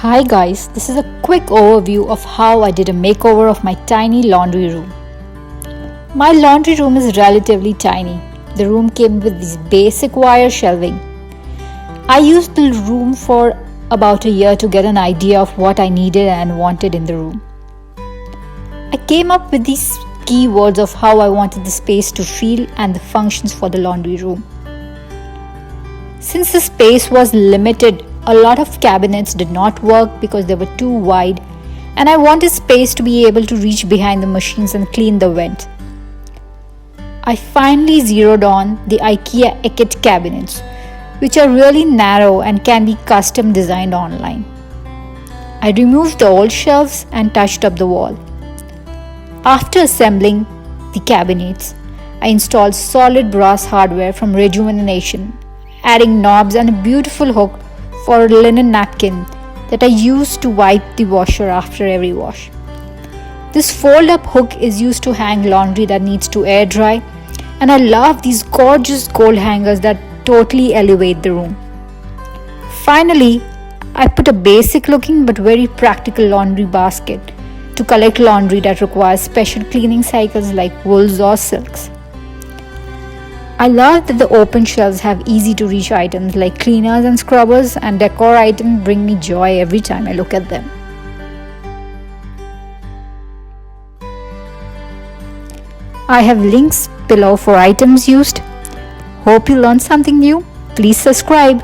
Hi guys, this is a quick overview of how I did a makeover of my tiny laundry room. My laundry room is relatively tiny. The room came with this basic wire shelving. I used the room for about a year to get an idea of what I needed and wanted in the room. I came up with these keywords of how I wanted the space to feel and the functions for the laundry room. Since the space was limited, a lot of cabinets did not work because they were too wide, and I wanted space to be able to reach behind the machines and clean the vent. I finally zeroed on the Ikea Eket cabinets, which are really narrow and can be custom designed online. I removed the old shelves and touched up the wall. After assembling the cabinets, I installed solid brass hardware from Rejuvenation, adding knobs and a beautiful hook for a linen napkin that I use to wipe the washer after every wash. This fold-up hook is used to hang laundry that needs to air dry, and I love these gorgeous gold hangers that totally elevate the room. Finally, I put a basic looking but very practical laundry basket to collect laundry that requires special cleaning cycles like wools or silks. I love that the open shelves have easy to reach items like cleaners and scrubbers, and decor items bring me joy every time I look at them. I have links below for items used. Hope you learned something new. Please subscribe.